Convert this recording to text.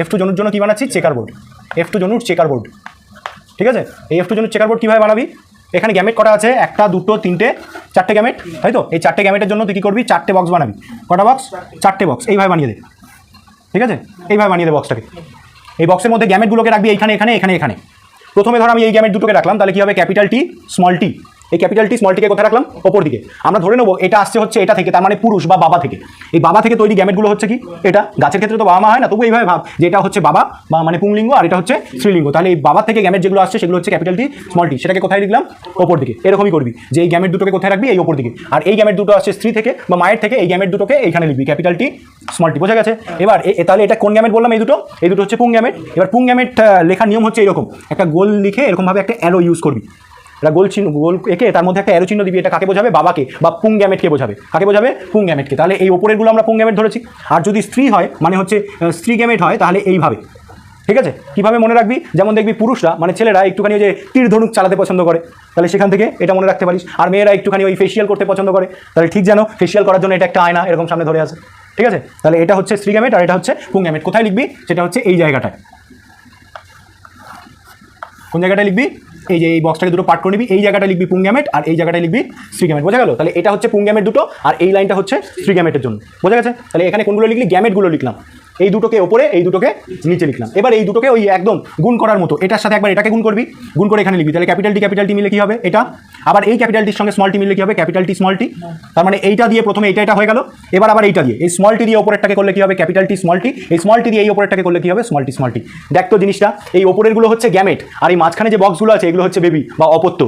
F2 জনুর জন্য কী বানাচ্ছি? Checkerboard. F2 জনুর চেকার বোর্ড, ঠিক আছে? এই F2 জনুর চেকার বোর্ড কীভাবে বানাবি? এখানে গ্যামেট কটা আছে? 1 2 3 4টে গ্যামেট, তাই তো? এই 4টে গ্যামেটের জন্য তুই কী করবি? 4টে বক্স বানাবি। কটা বক্স? 4টে বক্স। এইভাবে বানিয়ে দে, ঠিক আছে? এইভাবে বানিয়ে দে বক্সটাকে। এই বক্সের মধ্যে গ্যামেটগুলোকে রাখবি এইখানে, এখানে, এখানে, এখানে। প্রথমে ধর আমি এই গ্যামেট দুটোকে রাখলাম, তাহলে কী হবে? Capital T small tea. এই ক্যাপিটাল টি স্মল টিকে কোথায় রাখলাম? ওপর দিকে। আমরা ধরে নেবো এটা আসছে হচ্ছে এটা থেকে, তার মানে পুরুষ বা বাবা থেকে। এই বাবা থেকে তৈরি গ্যামেটগুলো হচ্ছে কি? এটা গাছের ক্ষেত্রে তো বাবা মা হয় না, তবু এইভাবে ভাব যে এটা হচ্ছে বাবা বা মানে পুংলিঙ্গ, আর এটা হচ্ছে স্ত্রীলিঙ্গ। তাহলে এই বাবা থেকে গ্যামেট যেগুলো আসছে সেগুলো হচ্ছে ক্যাপিটাল টি স্মল টি। সেটাকে কোথায় লিখলাম? ওপর দিকে। এরকমই করবি যে এই গ্যামেট দুটোকে কোথায় রাখবি? এই ওপর দিকে। আর এই গ্যামেট দুটো আসছে স্ত্রী থেকে বা মায়ের থেকে, এই গ্যামেট দুটোকে এইখানে লিখবি ক্যাপিটাল টি স্মল টি। বোঝা গেছে? এবার তাহলে এটা কোন গ্যামেট বললাম? এই দুটো হচ্ছে পুং গ্যামেট। এবার পুং গ্যামেট লেখার নিয়ম হচ্ছে এরকম, একটা গোল লিখে এরকমভাবে একটা অ্যারো ইউজ করবি। এটা গোল চিহ্ন, গোল এঁকে তার মধ্যে একটা অ্যারো চিহ্ন দিবি। এটা কাকে বোঝাবে? বাবাকে বা পুং গ্যামেটকে বোঝাবে। কাকে বোঝাবে? পুং গ্যামেটকে। তাহলে এই ওপরেরগুলো আমরা পুং গ্যামেট ধরেছি। আর যদি স্ত্রী হয় মানে হচ্ছে স্ত্রী গ্যামেট হয়, তাহলে এইভাবে, ঠিক আছে? কীভাবে মনে রাখবি? যেমন দেখবি পুরুষরা মানে ছেলেরা একটুখানি ওই যে তীর ধনুক চালাতে পছন্দ করে, তাহলে সেখান থেকে এটা মনে রাখতে পারিস। আর মেয়েরা একটুখানি ওই ফেসিয়াল করতে পছন্দ করে, তাহলে ঠিক যেন ফেসিয়াল করার জন্য এটা একটা আয়না এরকম সামনে ধরে আছে, ঠিক আছে? তাহলে এটা হচ্ছে স্ত্রী গ্যামেট আর এটা হচ্ছে পুং গ্যামেট। কোথায় লিখবি? সেটা হচ্ছে এই জায়গাটায়। কোন জায়গাটায় লিখবি? এই যে এই বক্সটাকে দুটো পার্ট করে নিবি, এই জায়গাটা লিখবি পুং গ্যামেট আর এই জায়গাটায় লিখবি স্ত্রী গ্যামেট। বোঝা গেল? তাহলে এটা হচ্ছে পুং গ্যামেট দুটো আর এই লাইনটা হচ্ছে স্ত্রী গ্যামেটের জন্য। বোঝা গেছে? তাহলে এখানে কোনগুলো লিখলি? গ্যামেটগুলো লিখলাম। এই দুটোকে ওপরে, এই দুটোকে নিচে লিখলাম। এবার এই দুটোকে ওই একদম গুণ করার মতো এটার সাথে একবার এটাকে গুণ করবি, গুণ করে এখানে লিখবি। তাহলে ক্যাপিটাল টি মিলে কি হবে? এটা। আবার এই ক্যাপিটাল টির সঙ্গে স্মল টি মিলে কি হবে? Capital T small tea. তার মানে এইটা দিয়ে প্রথমে এটা হয়ে গেল। এবার আবার এইটা দিয়ে, এই স্মল টি দিয়ে ওপরেরটাকে করলে কি হবে? Capital T small tea. এই স্মল টি দিয়ে এই ওপরেরটাকে করলে কি হবে? Small tea small tea. দেখ তো জিনিসটা, এই ওপরেরগুলো হচ্ছে গ্যামেট আর এই মাঝখানে যে বক্সগুলো আছে এগুলো হচ্ছে বেবি বা অপত্য।